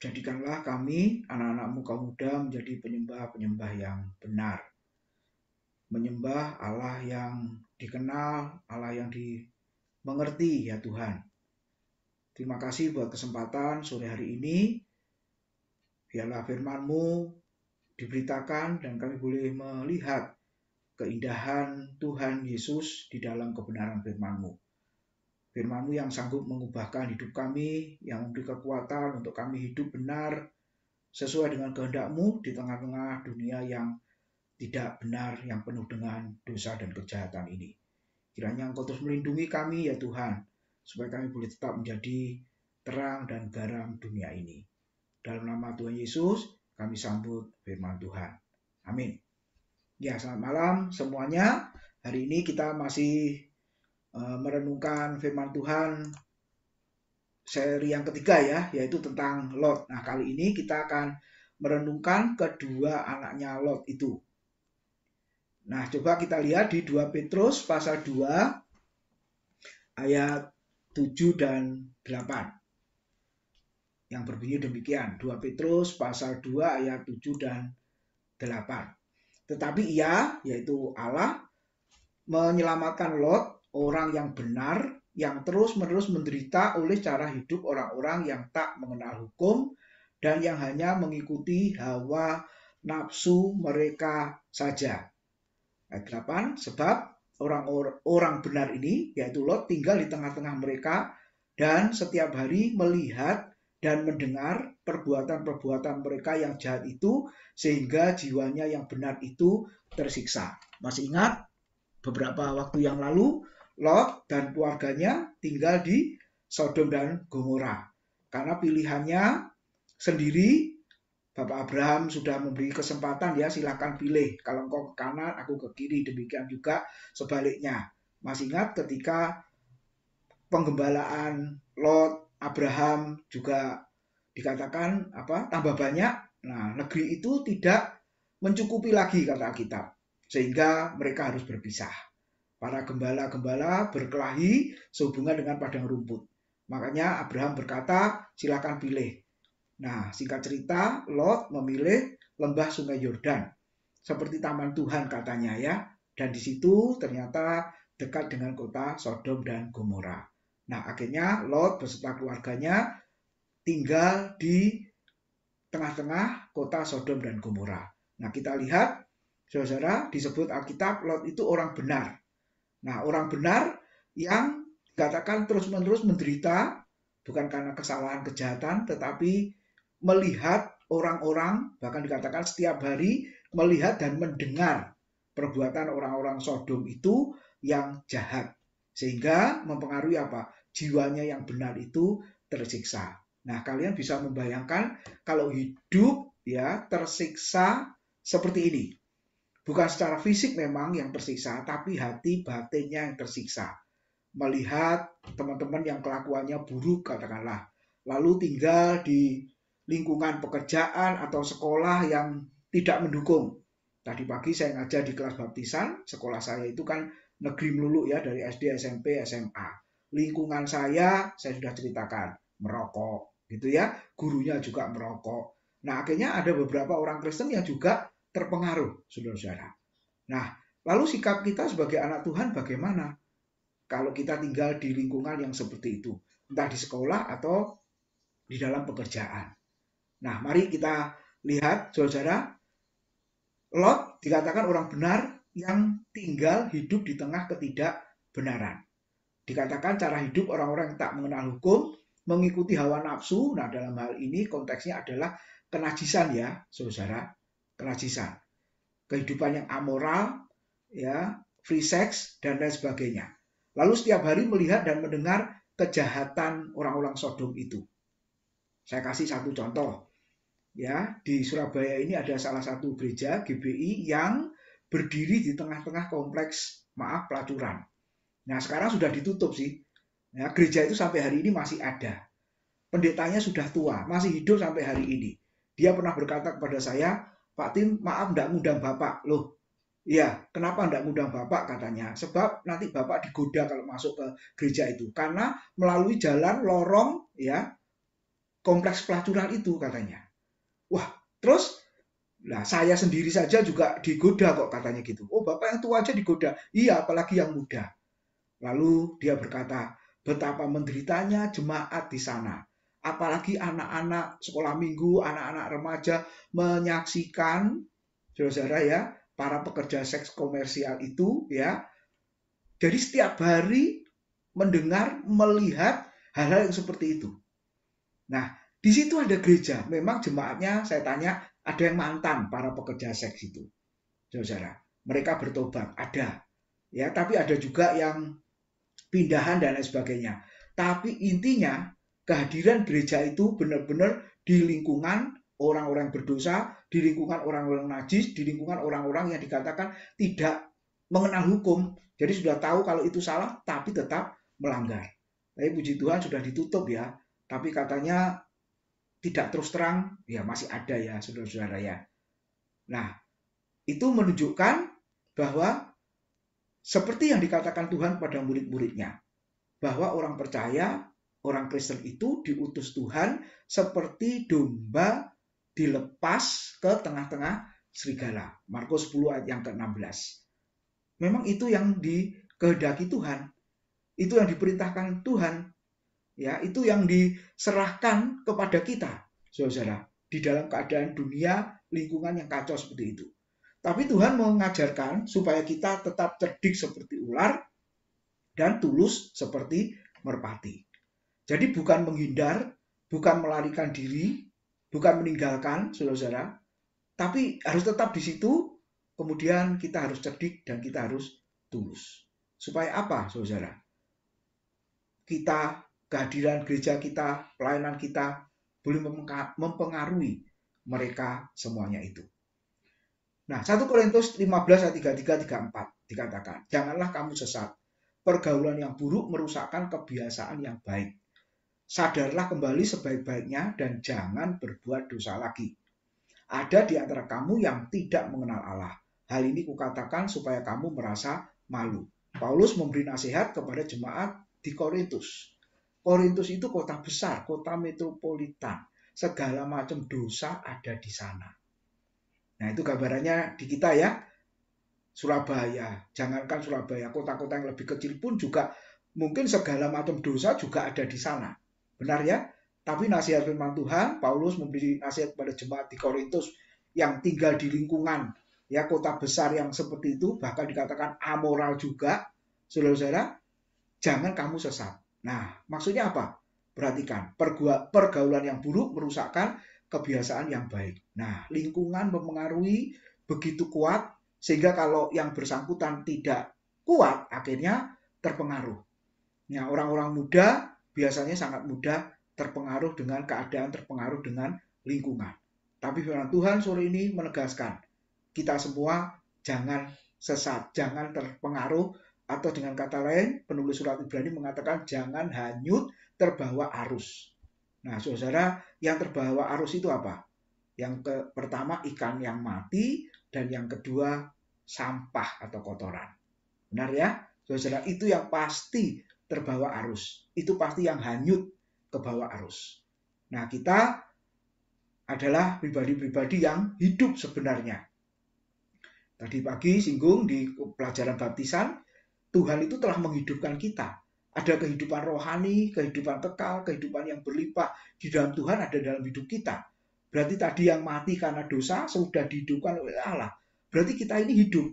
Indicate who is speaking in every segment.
Speaker 1: Jadikanlah kami, anak-anakmu kaum muda, menjadi penyembah-penyembah yang benar. Menyembah Allah yang dikenal, Allah yang dimengerti ya Tuhan. Terima kasih buat kesempatan sore hari ini. Biarlah firman-Mu diberitakan dan kami boleh melihat keindahan Tuhan Yesus di dalam kebenaran firman-Mu. Firman-Mu yang sanggup mengubahkan hidup kami, yang memberi kekuatan untuk kami hidup benar, sesuai dengan kehendak-Mu di tengah-tengah dunia yang tidak benar, yang penuh dengan dosa dan kejahatan ini. Kiranya Engkau terus melindungi kami ya Tuhan, supaya kami boleh tetap menjadi terang dan garam dunia ini. Dalam nama Tuhan Yesus, kami sambut firman Tuhan. Amin. Ya, selamat malam semuanya. Hari ini kita masih merenungkan firman Tuhan seri yang ketiga ya, yaitu tentang Lot. Nah, kali ini kita akan merenungkan kedua anaknya Lot itu. Nah, coba kita lihat di 2 Petrus pasal 2 ayat 7 dan 8. Yang berbunyi demikian, 2 Petrus pasal 2 ayat 7 dan 8. Tetapi ia, yaitu Allah, menyelamatkan Lot, orang yang benar, yang terus-menerus menderita oleh cara hidup orang-orang yang tak mengenal hukum dan yang hanya mengikuti hawa nafsu mereka saja. Ayat 8, sebab orang benar ini, yaitu Lot, tinggal di tengah-tengah mereka dan setiap hari melihat dan mendengar perbuatan-perbuatan mereka yang jahat itu, sehingga jiwanya yang benar itu tersiksa. Masih ingat beberapa waktu yang lalu Lot dan keluarganya tinggal di Sodom dan Gomora. Karena pilihannya sendiri, Bapak Abraham sudah memberi kesempatan ya, silakan pilih. Kalau engkau ke kanan, aku ke kiri. Demikian juga sebaliknya. Masih ingat ketika penggembalaan Lot, Abraham juga dikatakan tambah banyak. Nah, negeri itu tidak mencukupi lagi kata Alkitab. Sehingga mereka harus berpisah. Para gembala-gembala berkelahi sehubungan dengan padang rumput. Makanya Abraham berkata, silakan pilih. Nah, singkat cerita, Lot memilih lembah Sungai Yordan. Seperti taman Tuhan katanya ya. Dan di situ ternyata dekat dengan kota Sodom dan Gomora. Nah, akhirnya Lot beserta keluarganya tinggal di tengah-tengah kota Sodom dan Gomora. Nah, kita lihat, saudara, disebut Alkitab, Lot itu orang benar. Nah, orang benar yang dikatakan terus-menerus menderita, bukan karena kesalahan kejahatan, tetapi melihat orang-orang, bahkan dikatakan setiap hari melihat dan mendengar perbuatan orang-orang Sodom itu yang jahat. Sehingga mempengaruhi jiwanya yang benar itu tersiksa. Nah, kalian bisa membayangkan kalau hidup ya tersiksa seperti ini. Bukan secara fisik memang yang tersiksa, tapi hati batinnya yang tersiksa. Melihat teman-teman yang kelakuannya buruk katakanlah, lalu tinggal di lingkungan pekerjaan atau sekolah yang tidak mendukung. Tadi pagi saya ngajar di kelas baptisan, sekolah saya itu kan negeri melulu ya, dari SD, SMP, SMA. Lingkungan saya sudah ceritakan, merokok gitu ya, gurunya juga merokok. Nah, akhirnya ada beberapa orang Kristen yang juga terpengaruh, saudara-saudara. Nah, lalu sikap kita sebagai anak Tuhan bagaimana? Kalau kita tinggal di lingkungan yang seperti itu, entah di sekolah atau di dalam pekerjaan. Nah, mari kita lihat, saudara, Lot dikatakan orang benar yang tinggal hidup di tengah ketidakbenaran. Dikatakan cara hidup orang-orang yang tak mengenal hukum, mengikuti hawa nafsu. Nah, dalam hal ini konteksnya adalah kenajisan ya, saudara, kenajisan. Kehidupan yang amoral, ya, free sex, dan lain sebagainya. Lalu setiap hari melihat dan mendengar kejahatan orang-orang Sodom itu. Saya kasih satu contoh. Ya, di Surabaya ini ada salah satu gereja GBI yang berdiri di tengah-tengah kompleks pelacuran. Nah, sekarang sudah ditutup sih. Ya, gereja itu sampai hari ini masih ada. Pendetanya sudah tua, masih hidup sampai hari ini. Dia pernah berkata kepada saya, Pak Tim, maaf enggak ngundang Bapak. Loh, iya, kenapa enggak ngundang Bapak katanya? Sebab nanti Bapak digoda kalau masuk ke gereja itu. Karena melalui jalan lorong ya, kompleks pelacuran itu katanya. Wah, terus nah saya sendiri saja juga digoda kok katanya gitu. Oh, Bapak yang tua aja digoda. Iya, apalagi yang muda. Lalu dia berkata, betapa menderitanya jemaat di sana. Apalagi anak-anak sekolah minggu, anak-anak remaja menyaksikan, saudara-saudara ya, para pekerja seks komersial itu ya. Jadi setiap hari mendengar, melihat hal-hal yang seperti itu. Nah, di situ ada gereja. Memang jemaatnya saya tanya ada yang mantan para pekerja seks itu, saudara. Mereka bertobat, ada. Ya, tapi ada juga yang pindahan dan lain sebagainya. Tapi intinya kehadiran gereja itu benar-benar di lingkungan orang-orang berdosa, di lingkungan orang-orang najis, di lingkungan orang-orang yang dikatakan tidak mengenal hukum. Jadi sudah tahu kalau itu salah, tapi tetap melanggar. Tapi puji Tuhan sudah ditutup ya. Tapi katanya tidak terus terang, ya masih ada ya saudara-saudara ya. Nah, itu menunjukkan bahwa seperti yang dikatakan Tuhan pada murid-muridnya, bahwa orang percaya, orang Kristen itu diutus Tuhan seperti domba dilepas ke tengah-tengah serigala. Markus 10 ayat yang ke-16. Memang itu yang dikehendaki Tuhan. Itu yang diperintahkan Tuhan. Ya, itu yang diserahkan kepada kita, saudara, di dalam keadaan dunia lingkungan yang kacau seperti itu. Tapi Tuhan mengajarkan supaya kita tetap cerdik seperti ular dan tulus seperti merpati. Jadi bukan menghindar, bukan melarikan diri, bukan meninggalkan saudara-saudara, tapi harus tetap di situ. Kemudian kita harus cerdik dan kita harus tulus. Supaya apa, saudara? Kita, kehadiran gereja kita, pelayanan kita boleh mempengaruhi mereka semuanya itu. Nah, 1 Korintus 15 ayat 33-34 dikatakan, janganlah kamu sesat. Pergaulan yang buruk merusakkan kebiasaan yang baik. Sadarlah kembali sebaik-baiknya dan jangan berbuat dosa lagi. Ada di antara kamu yang tidak mengenal Allah. Hal ini kukatakan supaya kamu merasa malu. Paulus memberi nasihat kepada jemaat di Korintus. Korintus itu kota besar, kota metropolitan. Segala macam dosa ada di sana. Nah, itu gambarannya di kita ya. Surabaya, jangankan Surabaya, kota-kota yang lebih kecil pun juga mungkin segala macam dosa juga ada di sana. Benar ya? Tapi nasihat firman Tuhan, Paulus memberi nasihat kepada jemaat di Korintus yang tinggal di lingkungan ya kota besar yang seperti itu, bahkan dikatakan amoral juga, saudara-saudara, jangan kamu sesat. Nah, maksudnya apa? Perhatikan, pergaulan yang buruk merusakkan kebiasaan yang baik. Nah, lingkungan mempengaruhi begitu kuat sehingga kalau yang bersangkutan tidak kuat, akhirnya terpengaruh. Nah, orang-orang muda biasanya sangat mudah terpengaruh dengan keadaan, terpengaruh dengan lingkungan. Tapi firman Tuhan sore ini menegaskan, kita semua jangan sesat, jangan terpengaruh, atau dengan kata lain, penulis surat Ibrani mengatakan jangan hanyut terbawa arus. Nah, saudara, yang terbawa arus itu apa? Yang pertama ikan yang mati, dan yang kedua sampah atau kotoran. Benar ya? Saudara, itu yang pasti terbawa arus. Itu pasti yang hanyut ke bawah arus. Nah, kita adalah pribadi-pribadi yang hidup sebenarnya. Tadi pagi singgung di pelajaran baptisan, Tuhan itu telah menghidupkan kita. Ada kehidupan rohani, kehidupan kekal, kehidupan yang berlimpah di dalam Tuhan ada dalam hidup kita. Berarti tadi yang mati karena dosa sudah dihidupkan oleh Allah. Berarti kita ini hidup.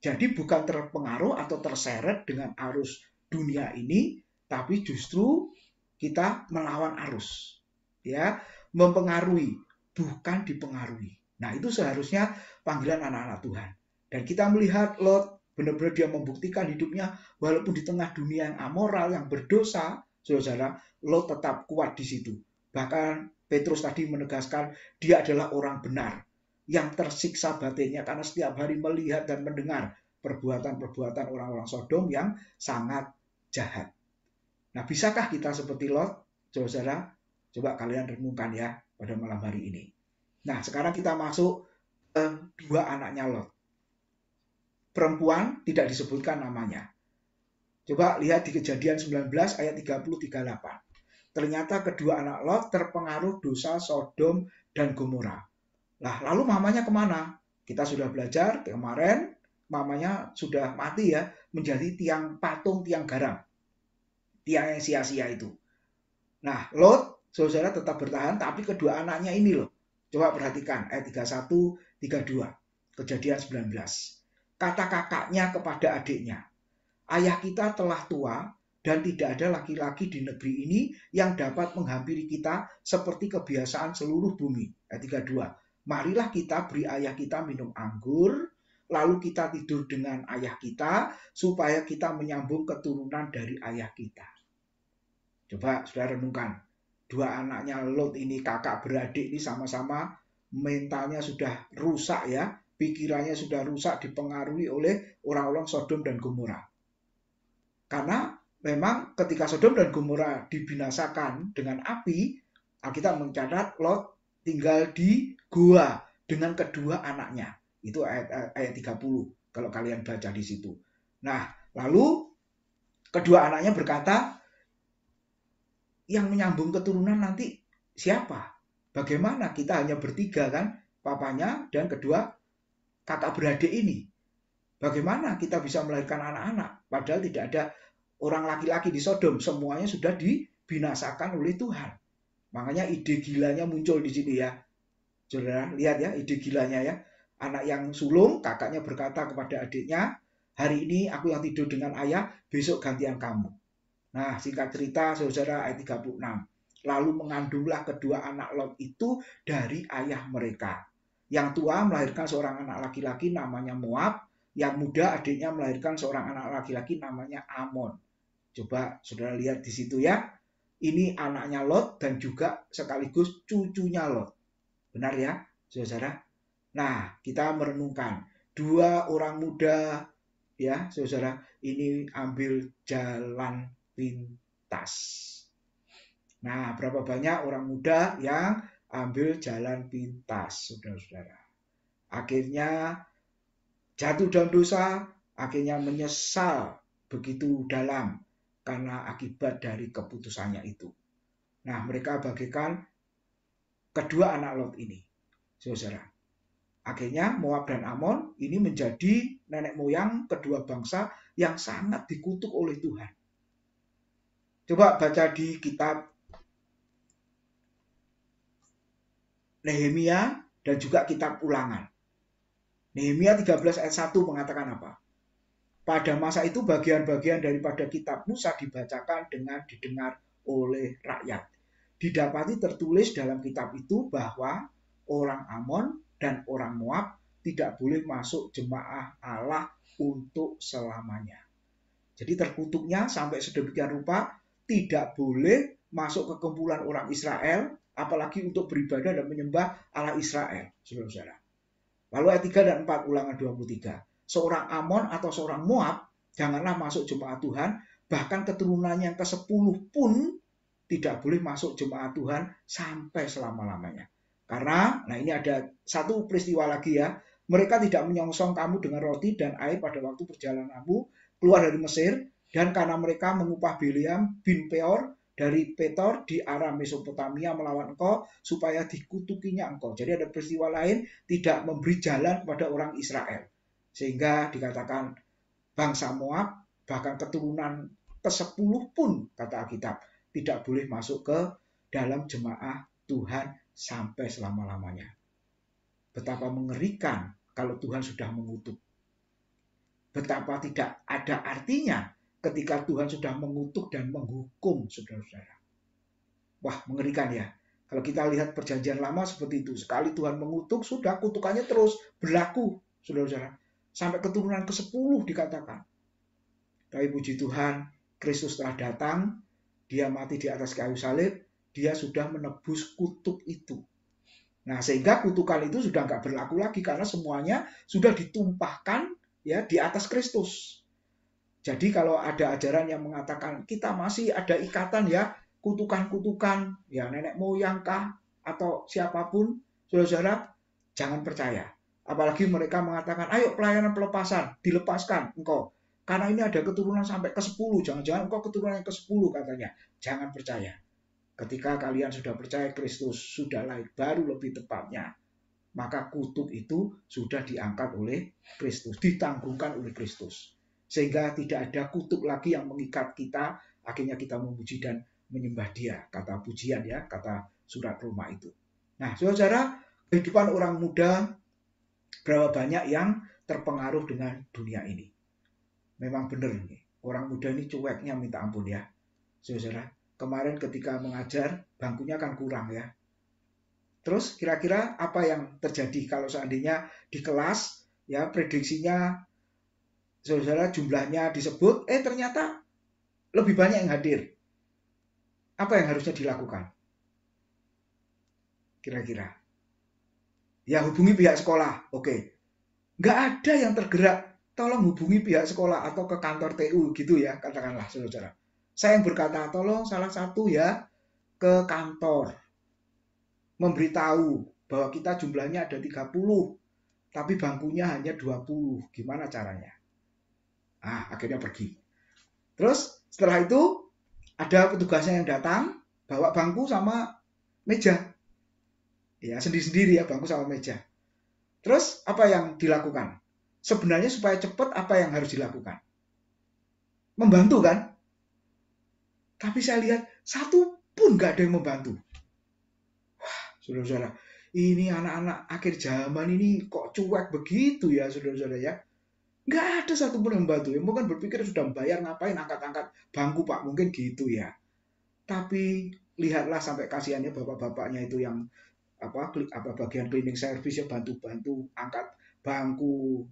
Speaker 1: Jadi bukan terpengaruh atau terseret dengan arus dunia ini, tapi justru kita melawan arus. Ya, mempengaruhi, bukan dipengaruhi. Nah, itu seharusnya panggilan anak-anak Tuhan. Dan kita melihat Lot benar-benar dia membuktikan hidupnya walaupun di tengah dunia yang amoral, yang berdosa, saudara, Lot tetap kuat di situ. Bahkan Petrus tadi menegaskan dia adalah orang benar yang tersiksa batinnya karena setiap hari melihat dan mendengar perbuatan-perbuatan orang-orang Sodom yang sangat jahat. Nah, bisakah kita seperti Lot, saudara? Coba kalian renungkan ya pada malam hari ini. Nah, sekarang kita masuk dua anaknya Lot. Perempuan tidak disebutkan namanya. Coba lihat di Kejadian 19 ayat 30-38. ternyata kedua anak Lot terpengaruh dosa Sodom dan Gomora. Nah, lalu mamanya kemana? Kita sudah belajar kemarin, mamanya sudah mati ya, menjadi tiang patung, tiang garam. Tiang yang sia-sia itu. Nah, Lot, saudara tetap bertahan, tapi kedua anaknya ini loh. Coba perhatikan, ayat 31, 32, Kejadian 19. Kata kakaknya kepada adiknya, ayah kita telah tua, dan tidak ada laki-laki di negeri ini yang dapat menghampiri kita seperti kebiasaan seluruh bumi. Ayat 32. Marilah kita beri ayah kita minum anggur, lalu kita tidur dengan ayah kita, supaya kita menyambung keturunan dari ayah kita. Coba saudara renungkan, dua anaknya Lot ini, kakak beradik ini sama-sama mentalnya sudah rusak ya, pikirannya sudah rusak, dipengaruhi oleh orang-orang Sodom dan Gomora. Karena memang ketika Sodom dan Gomora dibinasakan dengan api, Alkitab mencatat Lot tinggal di gua dengan kedua anaknya. Itu ayat 30 kalau kalian baca di situ. Nah, lalu kedua anaknya berkata, yang menyambung keturunan nanti siapa? Bagaimana? Kita hanya bertiga kan, papanya dan kedua kakak beradik ini. Bagaimana kita bisa melahirkan anak-anak? Padahal tidak ada orang laki-laki di Sodom, semuanya sudah dibinasakan oleh Tuhan. Makanya ide gilanya muncul di sini ya. Saudara, lihat ya ide gilanya ya. Anak yang sulung, kakaknya berkata kepada adiknya, hari ini aku yang tidur dengan ayah, besok gantian kamu. Nah, singkat cerita, saudara, ayat 36. Lalu mengandunglah kedua anak Lot itu dari ayah mereka. Yang tua melahirkan seorang anak laki-laki namanya Moab, yang muda adiknya melahirkan seorang anak laki-laki namanya Amon. Coba saudara lihat di situ ya. Ini anaknya Lot dan juga sekaligus cucunya Lot. Benar ya, saudara? Nah, kita merenungkan dua orang muda ya, saudara, ini ambil jalan pintas. Nah, berapa banyak orang muda yang ambil jalan pintas, saudara-saudara. Akhirnya jatuh dalam dosa, akhirnya menyesal begitu dalam karena akibat dari keputusannya itu. Nah, mereka bagaikan kedua anak Lot ini, saudara. Akhirnya Moab dan Amon ini menjadi nenek moyang kedua bangsa yang sangat dikutuk oleh Tuhan. Coba baca di kitab Nehemia dan juga kitab Ulangan. Nehemia 13 ayat 1 mengatakan apa? Pada masa itu bagian-bagian daripada kitab Musa dibacakan dengan didengar oleh rakyat. Didapati tertulis dalam kitab itu bahwa orang Amon dan orang Moab tidak boleh masuk jemaah Allah untuk selamanya. Jadi terkutuknya sampai sedemikian rupa, tidak boleh masuk ke kumpulan orang Israel, apalagi untuk beribadah dan menyembah Allah Israel, saudara-saudara. Lalu ayat 3 dan 4 Ulangan 23. Seorang Amon atau seorang Moab janganlah masuk jemaat Tuhan, bahkan keturunannya yang ke-10 pun tidak boleh masuk jemaat Tuhan sampai selama-lamanya. Karena, nah ini ada satu peristiwa lagi ya, mereka tidak menyongsong kamu dengan roti dan air pada waktu perjalananmu keluar dari Mesir, dan karena mereka mengupah Bileam bin Peor dari Petor di arah Mesopotamia melawan engkau, supaya dikutukinya engkau. Jadi ada peristiwa lain, tidak memberi jalan kepada orang Israel. Sehingga dikatakan bangsa Moab, bahkan keturunan ke-10 pun, kata Alkitab, tidak boleh masuk ke dalam jemaah Tuhan sampai selama-lamanya. Betapa mengerikan kalau Tuhan sudah mengutuk. Betapa tidak ada artinya ketika Tuhan sudah mengutuk dan menghukum, saudara-saudara. Wah, mengerikan ya. Kalau kita lihat perjanjian lama seperti itu, sekali Tuhan mengutuk, sudah kutukannya terus berlaku, saudara-saudara. Sampai keturunan ke-10 dikatakan. Tapi puji Tuhan, Kristus telah datang, dia mati di atas kayu salib, dia sudah menebus kutuk itu. Nah, sehingga kutukan itu sudah nggak berlaku lagi karena semuanya sudah ditumpahkan ya di atas Kristus. Jadi kalau ada ajaran yang mengatakan kita masih ada ikatan ya, kutukan-kutukan, ya nenek moyang kah atau siapapun, saudara-saudara, jangan percaya. Apalagi mereka mengatakan, ayo pelayanan pelepasan, dilepaskan engkau. Karena ini ada keturunan sampai ke-10, jangan-jangan engkau keturunan yang ke-10 katanya. Jangan percaya. Ketika kalian sudah percaya Kristus, sudah lahir baru lebih tepatnya, maka kutuk itu sudah diangkat oleh Kristus, ditanggungkan oleh Kristus. Sehingga tidak ada kutuk lagi yang mengikat kita, akhirnya kita memuji dan menyembah Dia, kata pujian ya, kata surat Roma itu. Nah, saudara, kehidupan orang muda berapa banyak yang terpengaruh dengan dunia ini. Memang benar nih, orang muda ini cueknya minta ampun ya. Saudara, kemarin ketika mengajar, bangkunya kan kurang ya. Terus kira-kira apa yang terjadi kalau seandainya di kelas ya prediksinya saudara jumlahnya disebut, ternyata lebih banyak yang hadir. Apa yang harusnya dilakukan? Kira-kira. Ya hubungi pihak sekolah, oke. Nggak ada yang tergerak, tolong hubungi pihak sekolah atau ke kantor TU gitu ya, katakanlah saudara. Saya yang berkata, tolong salah satu ya ke kantor. Memberitahu bahwa kita jumlahnya ada 30, tapi bangkunya hanya 20. Gimana caranya? Akhirnya pergi. Terus setelah itu ada petugasnya yang datang, bawa bangku sama meja. Ya, sendiri-sendiri ya, bangku sama meja. Terus apa yang dilakukan? Sebenarnya supaya cepat apa yang harus dilakukan? Membantu kan? Tapi saya lihat satu pun nggak ada yang membantu. Wah, saudara-saudara, ini anak-anak akhir zaman ini kok cuek begitu ya, saudara-saudara ya. Nggak ada satupun yang membantu. Ya, mungkin berpikir sudah membayar, ngapain angkat-angkat bangku Pak, mungkin gitu ya. Tapi lihatlah sampai kasihannya bapak-bapaknya itu yang apa bagian cleaning service ya, bantu-bantu angkat bangku,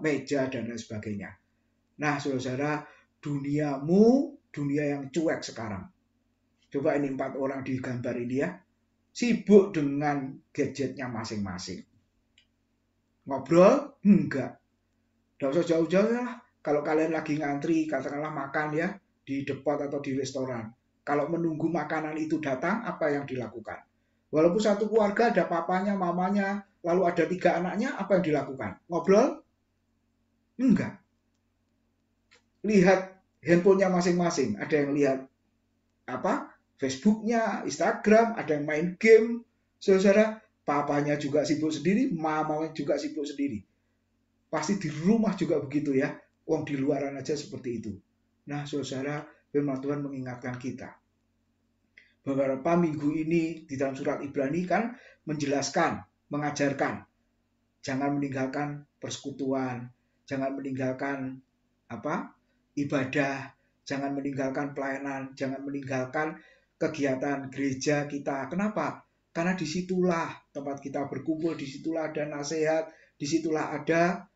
Speaker 1: meja dan lain sebagainya. Nah, saudara, dunia yang cuek sekarang. Coba ini 4 orang di gambar ini ya, sibuk dengan gadgetnya masing-masing. Ngobrol? Enggak. Tidak usah jauh-jauh lah. Kalau kalian lagi ngantri, katakanlah makan ya, di depan atau di restoran. Kalau menunggu makanan itu datang, apa yang dilakukan? Walaupun satu keluarga ada papanya, mamanya, lalu ada 3 anaknya, apa yang dilakukan? Ngobrol? Enggak. Lihat handphonenya masing-masing. Ada yang lihat Facebooknya, Instagram, ada yang main game. Saudara, papanya juga sibuk sendiri, mamanya juga sibuk sendiri. Pasti di rumah juga begitu ya. Wong di luaran aja seperti itu. Nah, saudara, firman Tuhan mengingatkan kita. Beberapa minggu ini di dalam surat Ibrani kan menjelaskan, mengajarkan. Jangan meninggalkan persekutuan, jangan meninggalkan ibadah, jangan meninggalkan pelayanan, jangan meninggalkan kegiatan gereja kita. Kenapa? Karena disitulah tempat kita berkumpul, disitulah ada nasihat, disitulah ada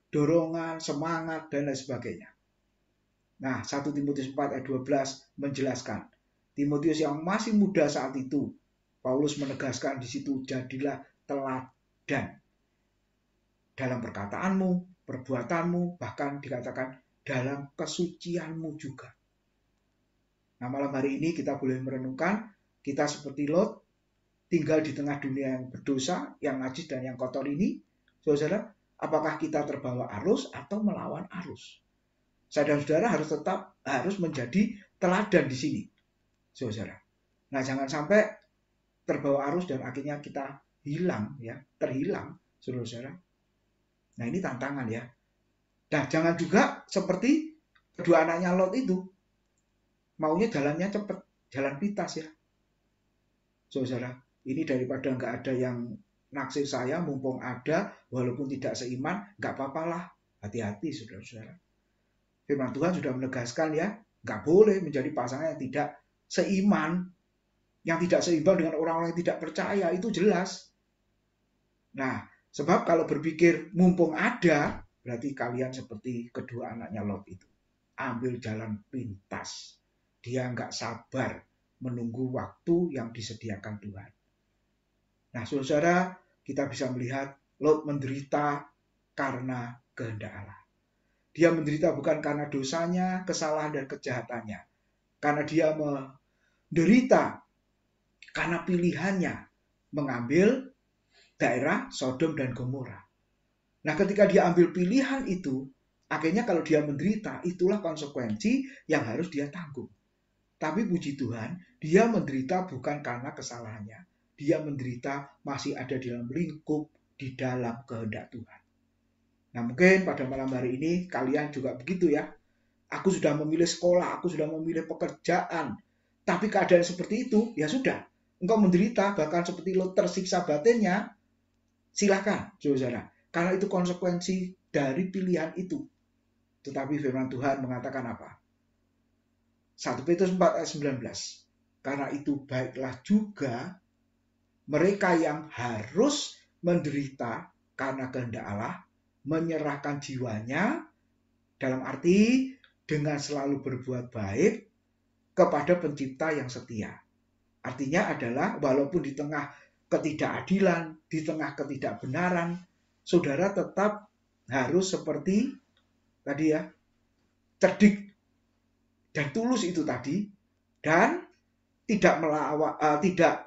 Speaker 1: dorongan, semangat, dan lain sebagainya. Nah, 1 Timotius 4 ayat 12 menjelaskan. Timotius yang masih muda saat itu, Paulus menegaskan di situ, jadilah teladan dalam perkataanmu, perbuatanmu, bahkan dikatakan dalam kesucianmu juga. Nah, malam hari ini kita boleh merenungkan, kita seperti Lot, tinggal di tengah dunia yang berdosa, yang najis dan yang kotor ini. Saudara, apakah kita terbawa arus atau melawan arus? Saudara-saudara harus menjadi teladan di sini, saudara. Nah, jangan sampai terbawa arus dan akhirnya kita terhilang, saudara-saudara. Nah, ini tantangan ya. Nah, jangan juga seperti kedua anaknya Lot itu, maunya jalannya cepat, jalan pintas ya, saudara. Ini daripada nggak ada yang naksir saya, mumpung ada, walaupun tidak seiman, nggak apa-apalah, hati-hati saudara-saudara. Firman Tuhan sudah menegaskan ya, nggak boleh menjadi pasangan yang tidak seiman, yang tidak seimbang dengan orang-orang yang tidak percaya, itu jelas. Nah, sebab kalau berpikir mumpung ada, berarti kalian seperti kedua anaknya Lot itu. Ambil jalan pintas. Dia nggak sabar menunggu waktu yang disediakan Tuhan. Nah, saudara, kita bisa melihat Lot menderita karena kehendak Allah. Dia menderita bukan karena dosanya, kesalahan dan kejahatannya. Karena dia menderita karena pilihannya mengambil daerah Sodom dan Gomora. Nah, ketika dia ambil pilihan itu, akhirnya kalau dia menderita, itulah konsekuensi yang harus dia tanggung. Tapi puji Tuhan, dia menderita bukan karena kesalahannya. Dia menderita masih ada di dalam lingkup, di dalam kehendak Tuhan. Nah, mungkin pada malam hari ini kalian juga begitu ya. Aku sudah memilih sekolah, aku sudah memilih pekerjaan. Tapi keadaan seperti itu, ya sudah. Engkau menderita, bahkan seperti lo tersiksa batinnya, silakan, saudara. Karena itu konsekuensi dari pilihan itu. Tetapi firman Tuhan mengatakan apa? 1 Petrus 4 ayat 19. Karena itu baiklah juga mereka yang harus menderita karena kehendak Allah, menyerahkan jiwanya, dalam arti dengan selalu berbuat baik kepada pencipta yang setia. Artinya adalah walaupun di tengah ketidakadilan, di tengah ketidakbenaran, saudara tetap harus seperti tadi ya, cerdik dan tulus itu tadi, dan tidak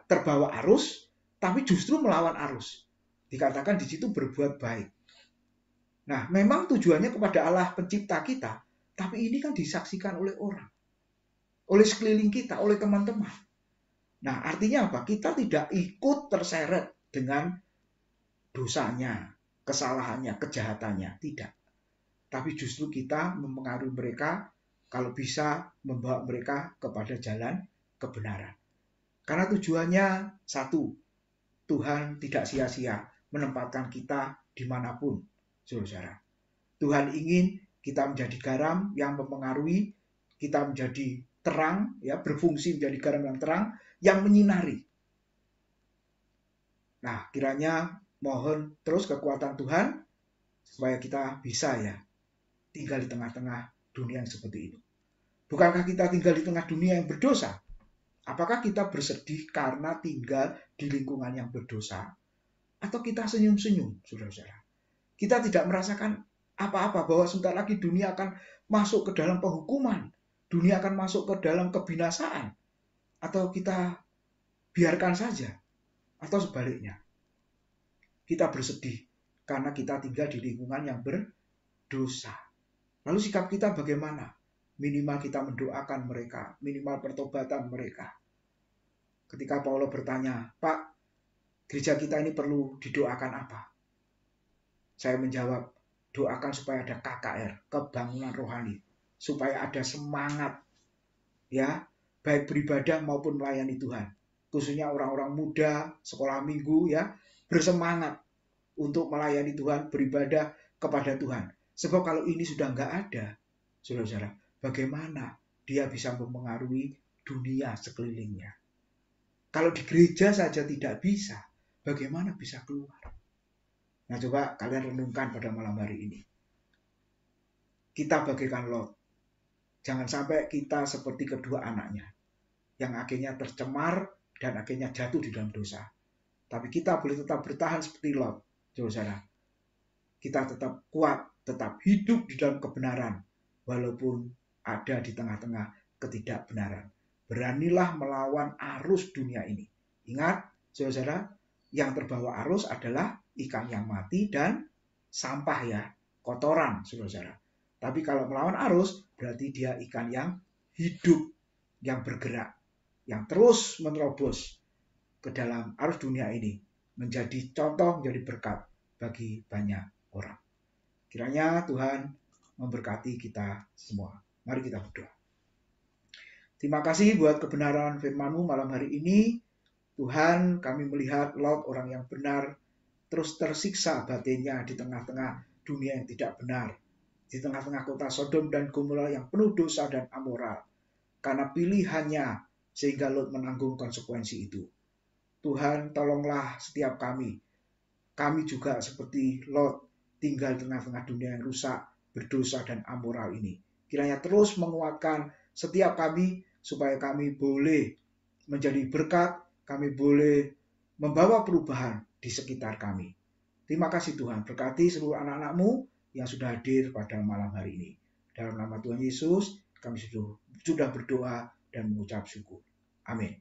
Speaker 1: terbawa arus, tapi justru melawan arus. Dikatakan di situ berbuat baik. Nah, memang tujuannya kepada Allah pencipta kita, tapi ini kan disaksikan oleh orang, oleh sekeliling kita, oleh teman-teman. Nah, artinya apa? Kita tidak ikut terseret dengan dosanya, kesalahannya, kejahatannya, tidak. Tapi justru kita mempengaruhi mereka, kalau bisa membawa mereka kepada jalan kebenaran. Karena tujuannya satu, Tuhan tidak sia-sia menempatkan kita dimanapun, saudara. Tuhan ingin kita menjadi garam yang mempengaruhi, kita menjadi terang, ya, berfungsi menjadi garam yang terang, yang menyinari. Nah, kiranya mohon terus kekuatan Tuhan supaya kita bisa ya tinggal di tengah-tengah dunia yang seperti itu. Bukankah kita tinggal di tengah dunia yang berdosa? Apakah kita bersedih karena tinggal di lingkungan yang berdosa? Atau kita senyum-senyum, saudara-saudara? Kita tidak merasakan apa-apa bahwa sebentar lagi dunia akan masuk ke dalam penghukuman. Dunia akan masuk ke dalam kebinasaan. Atau kita biarkan saja. Atau sebaliknya. Kita bersedih karena kita tinggal di lingkungan yang berdosa. Lalu sikap kita bagaimana? Minimal kita mendoakan mereka, minimal pertobatan mereka. Ketika Paulus bertanya, Pak, gereja kita ini perlu didoakan apa? Saya menjawab, doakan supaya ada KKR, kebangunan rohani, supaya ada semangat, ya, baik beribadah maupun melayani Tuhan. Khususnya orang-orang muda, sekolah minggu, ya, bersemangat untuk melayani Tuhan, beribadah kepada Tuhan. Sebab kalau ini sudah nggak ada, saudara-saudara, bagaimana dia bisa mempengaruhi dunia sekelilingnya? Kalau di gereja saja tidak bisa, bagaimana bisa keluar? Nah, coba kalian renungkan pada malam hari ini. Kita bagaikan Lot. Jangan sampai kita seperti kedua anaknya, yang akhirnya tercemar dan akhirnya jatuh di dalam dosa. Tapi kita boleh tetap bertahan seperti Lot, saudara. Kita tetap kuat, tetap hidup di dalam kebenaran, walaupun ada di tengah-tengah ketidakbenaran. Beranilah melawan arus dunia ini. Ingat, saudara, yang terbawa arus adalah ikan yang mati dan sampah ya, kotoran, saudara. Tapi kalau melawan arus, berarti dia ikan yang hidup, yang bergerak, yang terus menerobos ke dalam arus dunia ini, menjadi contoh, menjadi berkat bagi banyak orang. Kiranya Tuhan memberkati kita semua. Mari kita berdoa. Terima kasih buat kebenaran firman-Mu malam hari ini. Tuhan, kami melihat Lot, orang yang benar, terus tersiksa batinnya di tengah-tengah dunia yang tidak benar. Di tengah-tengah kota Sodom dan Gomora yang penuh dosa dan amoral. Karena pilihannya, sehingga Lot menanggung konsekuensi itu. Tuhan, tolonglah setiap kami. Kami juga seperti Lot, tinggal di tengah-tengah dunia yang rusak, berdosa dan amoral ini. Kiranya terus menguatkan setiap kami, supaya kami boleh menjadi berkat, kami boleh membawa perubahan di sekitar kami. Terima kasih Tuhan, berkati seluruh anak-anak-Mu yang sudah hadir pada malam hari ini. Dalam nama Tuhan Yesus, kami sudah berdoa dan mengucap syukur. Amin.